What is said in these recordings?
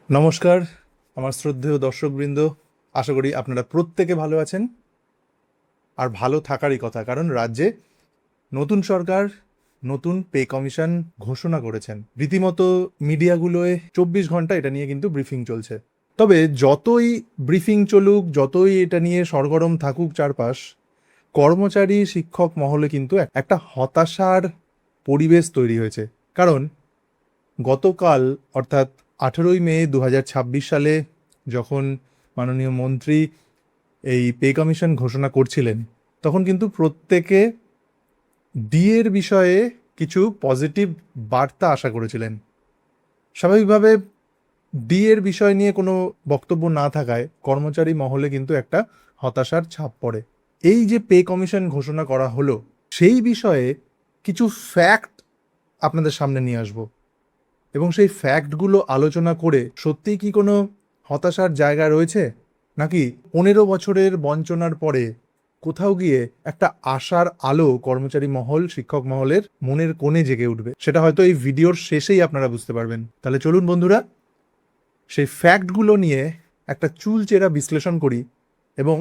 নমস্কার আমার শ্রদ্ধেয় দর্শকবৃন্দ, আশা করি আপনারা প্রত্যেকে ভালো আছেন। আর ভালো থাকারই কথা, কারণ রাজ্যে নতুন সরকার নতুন পে কমিশন ঘোষণা করেছেন। রীতিমতো মিডিয়াগুলোয় 24 ঘন্টা এটা নিয়ে কিন্তু ব্রিফিং চলছে। তবে যতই ব্রিফিং চলুক, যতই এটা নিয়ে সরগরম থাকুক চারপাশ, কর্মচারী শিক্ষক মহলে কিন্তু একটা হতাশার পরিবেশ তৈরি হয়েছে। কারণ গতকাল অর্থাৎ 18ই মে 2026 সালে যখন মাননীয় মন্ত্রী এই পে কমিশন ঘোষণা করছিলেন, তখন কিন্তু প্রত্যেকে ডিএর বিষয়ে কিছু পজিটিভ বার্তা আশা করেছিলেন। স্বাভাবিকভাবে ডিএর বিষয় নিয়ে কোনো বক্তব্য না থাকায় কর্মচারী মহলে কিন্তু একটা হতাশার ছাপ পড়ে। এই যে পে কমিশন ঘোষণা করা হলো, সেই বিষয়ে কিছু ফ্যাক্ট আপনাদের সামনে নিয়ে আসবো, এবং সেই ফ্যাক্টগুলো আলোচনা করে সত্যিই কি কোনো হতাশার জায়গা রয়েছে, নাকি 15 বছরের বঞ্চনার পরে কোথাও গিয়ে একটা আশার আলো কর্মচারী মহল, শিক্ষক মহলের মনের কোণে জেগে উঠবে, সেটা হয়তো এই ভিডিওর শেষেই আপনারা বুঝতে পারবেন। তাহলে চলুন বন্ধুরা, সেই ফ্যাক্টগুলো নিয়ে একটা চুলচেরা বিশ্লেষণ করি এবং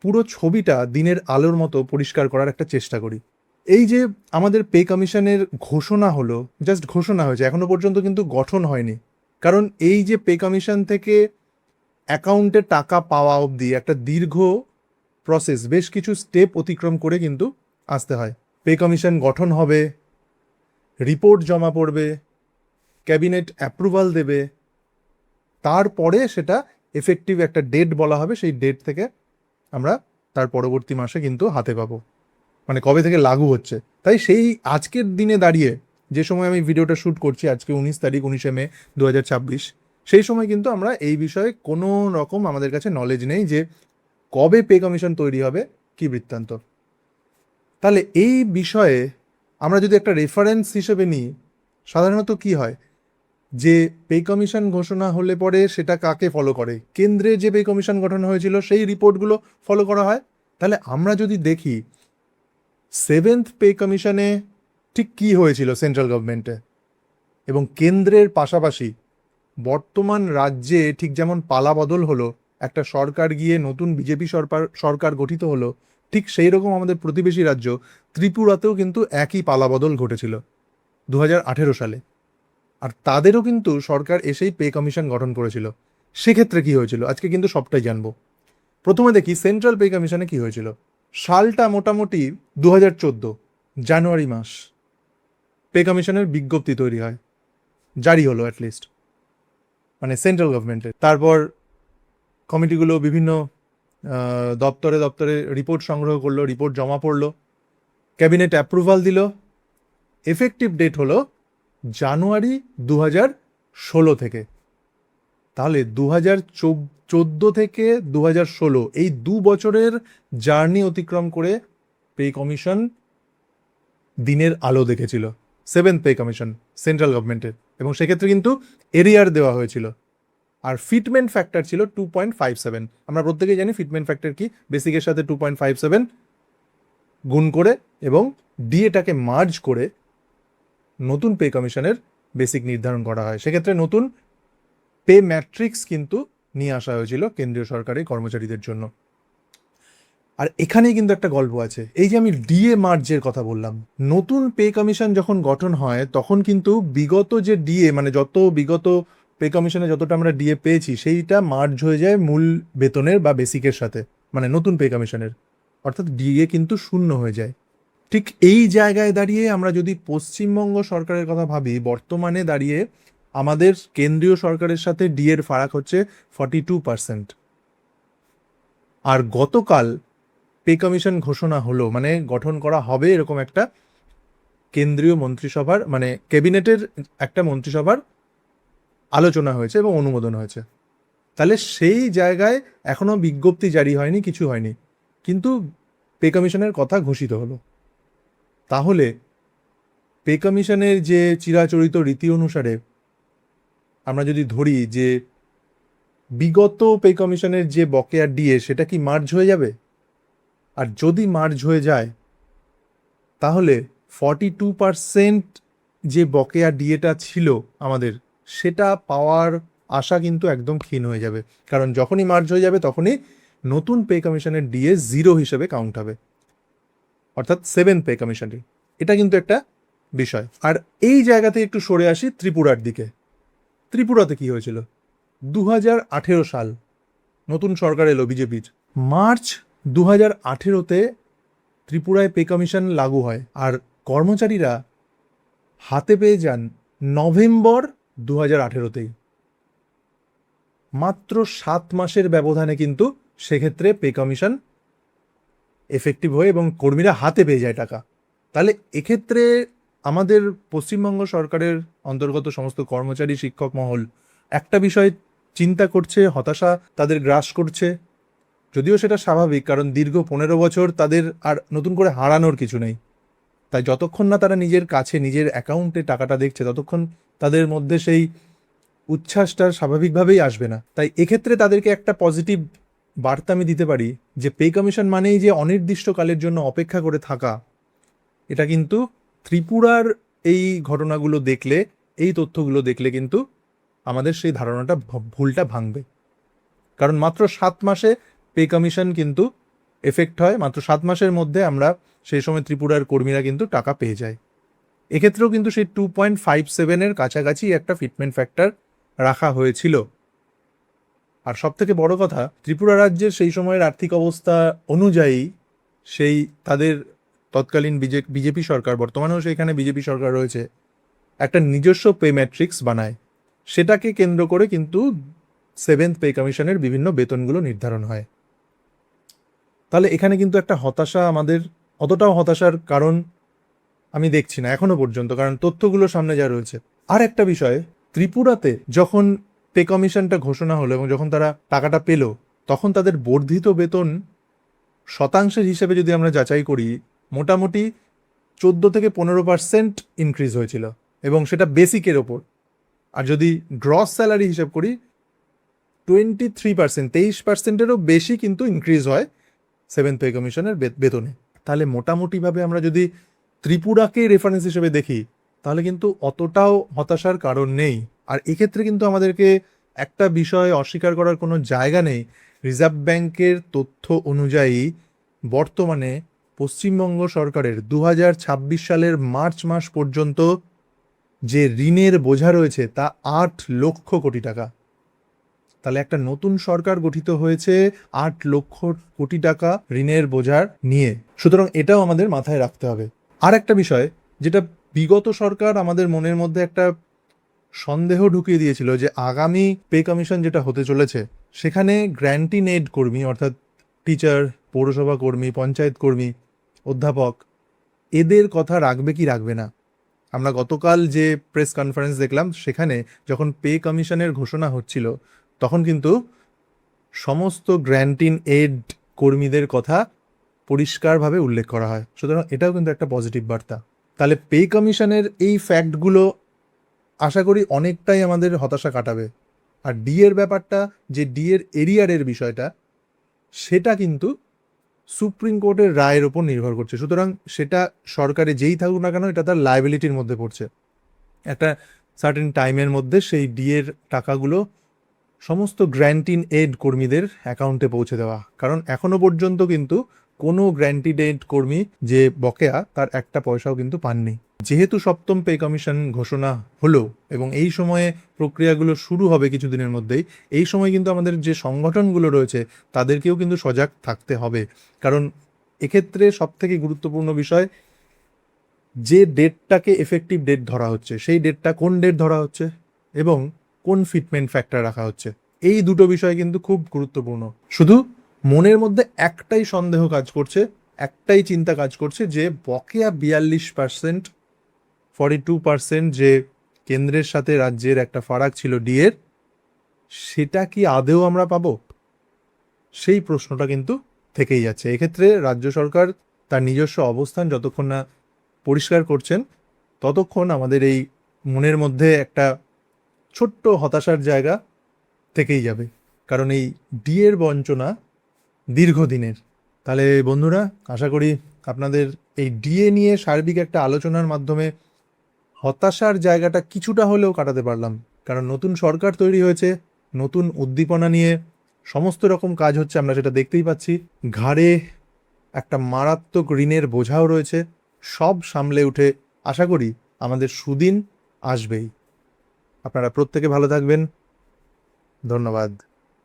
পুরো ছবিটা দিনের আলোর মতো পরিষ্কার করার একটা চেষ্টা করি। এই যে আমাদের পে কমিশনের ঘোষণা হলো, জাস্ট ঘোষণা হয়েছে, এখনো পর্যন্ত কিন্তু গঠন হয়নি। কারণ এই যে পে কমিশন থেকে অ্যাকাউন্টে টাকা পাওয়া অবধি একটা দীর্ঘ প্রসেস, বেশ কিছু স্টেপ অতিক্রম করে কিন্তু আসতে হয়। পে কমিশন গঠন হবে, রিপোর্ট জমা পড়বে, ক্যাবিনেট অ্যাপ্রুভাল দেবে, তারপরে সেটা এফেক্টিভ একটা ডেট বলা হবে, সেই ডেট থেকে আমরা তার পরবর্তী মাসে কিন্তু হাতে পাবো, মানে কবে থেকে লাগু হচ্ছে। তাই সেই আজকের দিনে দাঁড়িয়ে, যে সময় আমি ভিডিওটা শ্যুট করছি, আজকে 19 তারিখ, 19শে মে 2026, সেই সময় কিন্তু আমরা এই বিষয়ে কোনো রকম আমাদের কাছে নলেজ নেই যে কবে পে কমিশন তৈরি হবে, কি বৃত্তান্ত। তাহলে এই বিষয়ে আমরা যদি একটা রেফারেন্স হিসেবে নিই, সাধারণত কি হয় যে পে কমিশন ঘোষণা হলে পরে সেটা কাকে ফলো করে? কেন্দ্রে যে পে কমিশন গঠন হয়েছিল সেই রিপোর্টগুলো ফলো করা হয়। তাহলে আমরা যদি দেখি 7th পে কমিশনে ঠিক কি হয়েছিল সেন্ট্রাল গভর্নমেন্টে, এবং কেন্দ্রের পাশাপাশি বর্তমান রাজ্যে ঠিক যেমন পালা বদল হলো, একটা সরকার গিয়ে নতুন বিজেপি সরকার গঠিত হলো, ঠিক সেই রকম আমাদের প্রতিবেশী রাজ্য ত্রিপুরাতেও কিন্তু একই পালা বদল ঘটেছিল 2018 সালে। আর তাদেরও কিন্তু সরকার এসেই পে কমিশন গঠন করেছিল। সেক্ষেত্রে কি হয়েছিল আজকে কিন্তু সবটাই জানবো। প্রথমে দেখি সেন্ট্রাল পে কমিশনে কি হয়েছিল। সালটা মোটামুটি 2014 জানুয়ারি মাস পে কমিশনের বিজ্ঞপ্তি তৈরি হয়, জারি হলো অ্যাটলিস্ট, মানে সেন্ট্রাল গভর্নমেন্টের। তারপর কমিটিগুলো বিভিন্ন দপ্তরে দপ্তরে রিপোর্ট সংগ্রহ করলো, রিপোর্ট জমা পড়লো, ক্যাবিনেট অ্যাপ্রুভাল দিল, এফেক্টিভ ডেট হলো জানুয়ারি 2016 থেকে। তাহলে 2014 থেকে 2016, এই 2 বছরের জার্নি অতিক্রম করে পে কমিশন দিনের আলো দেখেছিল, 7th পে কমিশন সেন্ট্রাল গভর্নমেন্টের। এবং সেক্ষেত্রে কিন্তু এরিয়ার দেওয়া হয়েছিল। আর ফিটমেন্ট ফ্যাক্টর ছিল 2.57। আমরা প্রত্যেকেই জানি ফিটমেন্ট ফ্যাক্টর কি, বেসিকের সাথে 2.57 গুণ করে এবং ডিএটাকে মার্জ করে নতুন পে কমিশনের বেসিক নির্ধারণ করা হয়। সেক্ষেত্রে নতুন পে ম্যাট্রিক্স কিন্তু নিয়ে আসা হয়েছিল কেন্দ্রীয় সরকারি কর্মচারীদের জন্য। আর এখানেই কিন্তু একটা গল্প আছে। এই যে আমি ডিএ মার্জের কথা বললাম, নতুন পে কমিশন যখন গঠন হয় তখন কিন্তু বিগত যে ডিএ, মানে যত বিগত পে কমিশনে যতটা আমরা ডিএ পেয়েছি, সেইটা মার্জ হয়ে যায় মূল বেতনের বা বেসিকের সাথে, মানে নতুন পে কমিশনের, অর্থাৎ ডিএ কিন্তু শূন্য হয়ে যায়। ঠিক এই জায়গায় দাঁড়িয়ে আমরা যদি পশ্চিমবঙ্গ সরকারের কথা ভাবি, বর্তমানে দাঁড়িয়ে আমাদের কেন্দ্রীয় সরকারের সাথে ডিএর ফারাক হচ্ছে 42%। আর গতকাল পে কমিশন ঘোষণা হলো, মানে গঠন করা হবে এরকম একটা কেন্দ্রীয় মন্ত্রিসভার, মানে ক্যাবিনেটের একটা মন্ত্রিসভার আলোচনা হয়েছে এবং অনুমোদন হয়েছে। তাহলে সেই জায়গায় এখনো বিজ্ঞপ্তি জারি হয়নি, কিছু হয়নি, কিন্তু পে কমিশনের কথা ঘোষিত হলো। তাহলে পে কমিশনের যে চিরাচরিত রীতি অনুসারে আমরা যদি ধরি যে বিগত পে কমিশনের যে বকেয়া ডিএ, সেটা কি মার্জ হয়ে যাবে? আর যদি মার্জ হয়ে যায়, তাহলে 42% যে বকেয়া ডিএটা ছিল আমাদের, সেটা পাওয়ার আশা কিন্তু একদম ক্ষীণ হয়ে যাবে, কারণ যখনই মার্জ হয়ে যাবে তখনই নতুন পে কমিশনের ডিএ 0 হিসেবে কাউন্ট হবে, অর্থাৎ 7th পে কমিশনটি। এটা কিন্তু একটা বিষয়। আর এই জায়গাতে একটু সরে আসি ত্রিপুরার দিকে। ত্রিপুরাতে কি হয়েছিল? 2018 সাল নতুন সরকার এলো বিজেপির। মার্চ 2018-তে ত্রিপুরায় পে কমিশন লাগু হয়, আর কর্মচারীরা হাতে পেয়ে যান নভেম্বর 2018-তেই। মাত্র 7 মাসের ব্যবধানে কিন্তু সেক্ষেত্রে পে কমিশন এফেক্টিভ হয়ে এবং কর্মীরা হাতে পেয়ে যায় টাকা। তাহলে এক্ষেত্রে আমাদের পশ্চিমবঙ্গ সরকারের অন্তর্গত সমস্ত কর্মচারী, শিক্ষক মহল একটা বিষয় চিন্তা করছে, হতাশা তাদের গ্রাস করছে। যদিও সেটা স্বাভাবিক, কারণ দীর্ঘ 15 বছর তাদের আর নতুন করে হারানোর কিছু নেই। তাই যতক্ষণ না তারা নিজের কাছে, নিজের অ্যাকাউন্টে টাকাটা দেখছে, ততক্ষণ তাদের মধ্যে সেই উচ্ছ্বাসটা স্বাভাবিকভাবেই আসবে না। তাই এক্ষেত্রে তাদেরকে একটা পজিটিভ বার্তা আমি দিতে পারি যে পে কমিশন মানেই যে অনির্দিষ্টকালের জন্য অপেক্ষা করে থাকা, এটা কিন্তু ত্রিপুরার এই ঘটনাগুলো দেখলে, এই তথ্যগুলো দেখলে কিন্তু আমাদের সেই ধারণাটা, ভুলটা ভাঙবে। কারণ মাত্র 7 মাসে পে কমিশন কিন্তু এফেক্ট হয়, মাত্র 7 মাসের মধ্যে আমরা সেই সময় ত্রিপুরার কর্মীরা কিন্তু টাকা পেয়ে যায়। এক্ষেত্রেও কিন্তু সেই 2.57-এর কাছাকাছি একটা ফিটমেন্ট ফ্যাক্টর রাখা হয়েছিল। আর সব থেকে বড় কথা, ত্রিপুরা রাজ্যের সেই সময়ের আর্থিক অবস্থা অনুযায়ী সেই তাদের তৎকালীন বিজেপি সরকার, বর্তমানেও সেখানে বিজেপি সরকার রয়েছে, একটা নিজস্ব পে ম্যাট্রিক্স বানায়। সেটাকে কেন্দ্র করে কিন্তু 7th পে কমিশনের বিভিন্ন বেতনগুলো নির্ধারণ হয়। তাহলে এখানে কিন্তু একটা হতাশা, আমাদের অতটাও হতাশার কারণ আমি দেখছি না এখনো পর্যন্ত, কারণ তথ্যগুলো সামনে যা রয়েছে। আর একটা বিষয়, ত্রিপুরাতে যখন পে কমিশনটা ঘোষণা হলো এবং যখন তারা টাকাটা পেল, তখন তাদের বর্ধিত বেতন শতাংশের হিসেবে যদি আমরা যাচাই করি, মোটামুটি 14-15% ইনক্রিজ হয়েছিল, এবং সেটা বেসিকের ওপর। আর যদি গ্রস স্যালারি হিসেব করি, 23%, 23%-এরও বেশি কিন্তু ইনক্রিজ হয় 7th পে কমিশনের বেতনে। তাহলে মোটামুটিভাবে আমরা যদি ত্রিপুরাকে রেফারেন্স হিসেবে দেখি, তাহলে কিন্তু অতটাও হতাশার কারণ নেই। আর এক্ষেত্রে কিন্তু আমাদেরকে একটা বিষয় অস্বীকার করার কোনো জায়গা নেই। রিজার্ভ ব্যাংকের তথ্য অনুযায়ী বর্তমানে পশ্চিমবঙ্গ সরকারের 2026 সালের মার্চ মাস পর্যন্ত যে ঋণের বোঝা রয়েছে তা 8 লক্ষ কোটি টাকা। তাহলে একটা নতুন সরকার গঠিত হয়েছে 8 লক্ষ কোটি টাকা ঋণের বোঝার নিয়ে। সুতরাং এটাও আমাদের মাথায় রাখতে হবে। আর একটা বিষয়, যেটা বিগত সরকার আমাদের মনের মধ্যে একটা সন্দেহ ঢুকিয়ে দিয়েছিল, যে আগামী পে কমিশন যেটা হতে চলেছে সেখানে গ্র্যান্টিং এড কর্মী, অর্থাৎ টিচার, পৌরসভা কর্মী, পঞ্চায়েত কর্মী, অধ্যাপক, এদের কথা রাখবে কি রাখবে না। আমরা গতকাল যে প্রেস কনফারেন্স দেখলাম, সেখানে যখন পে কমিশনের ঘোষণা হচ্ছিল, তখন কিন্তু সমস্ত গ্র্যান্টিং এড কর্মীদের কথা পরিষ্কারভাবে উল্লেখ করা হয়। সুতরাং এটাও কিন্তু একটা পজিটিভ বার্তা। তাহলে পে কমিশনের এই ফ্যাক্টগুলো আশা করি অনেকটাই আমাদের হতাশা কাটাবে। আর ডিএর ব্যাপারটা, যে ডিএর এরিয়ারের বিষয়টা, সেটা কিন্তু সুপ্রিম কোর্টের রায়ের ওপর নির্ভর করছে। সুতরাং সেটা সরকারে যেই থাকুক না কেন, এটা তার লায়াবিলিটির মধ্যে পড়ছে। একটা সার্টেন টাইমের মধ্যে সেই ডিএর টাকাগুলো সমস্ত গ্র্যান্টিং এড কর্মীদের অ্যাকাউন্টে পৌঁছে দেওয়া। কারণ এখনো পর্যন্ত কিন্তু কোনো গ্র্যান্টিং এড কর্মী যে বকেয়া, তার একটা পয়সাও কিন্তু পাননি। যেহেতু 7ম পে কমিশন ঘোষণা হলো এবং এই সময়ে প্রক্রিয়াগুলো শুরু হবে কিছুদিনের মধ্যেই, এই সময় কিন্তু আমাদের যে সংগঠনগুলো রয়েছে তাদেরকেও কিন্তু সজাগ থাকতে হবে। কারণ এক্ষেত্রে সবথেকে গুরুত্বপূর্ণ বিষয়, যে ডেটটাকে এফেক্টিভ ডেট ধরা হচ্ছে, সেই ডেটটা কোন ডেট ধরা হচ্ছে এবং কোন ফিটমেন্ট ফ্যাক্টর রাখা হচ্ছে, এই দুটো বিষয় কিন্তু খুব গুরুত্বপূর্ণ। শুধু মনের মধ্যে একটাই সন্দেহ কাজ করছে, একটাই চিন্তা কাজ করছে, যে বকেয়া 42%, 42% যে কেন্দ্রের সাথে রাজ্যের একটা ফারাক ছিল ডিএর, সেটা কি আদেও আমরা পাবো? সেই প্রশ্নটা কিন্তু থেকেই যাচ্ছে। এক্ষেত্রে রাজ্য সরকার তার নিজস্ব অবস্থান যতক্ষণ না পরিষ্কার করছেন, ততক্ষণ আমাদের এই মনের মধ্যে একটা ছোট্ট হতাশার জায়গা থেকেই যাবে। কারণ এই ডিএর বঞ্চনা দীর্ঘদিনের। তাহলে বন্ধুরা, আশা করি আপনাদের এই ডিএ নিয়ে সার্বিক একটা আলোচনার মাধ্যমে হতাশার জায়গাটা কিছুটা হলেও কাটাতে পারলাম। কারণ নতুন সরকার তৈরি হয়েছে, নতুন উদ্দীপনা নিয়ে সমস্ত রকম কাজ হচ্ছে, আমরা সেটা দেখতেই পাচ্ছি। ঘাড়ে একটা মারাত্মক ঋণের বোঝাও রয়েছে। সব সামলে উঠে আশা করি আমাদের সুদিন আসবেই। আপনারা প্রত্যেকে ভালো থাকবেন। ধন্যবাদ।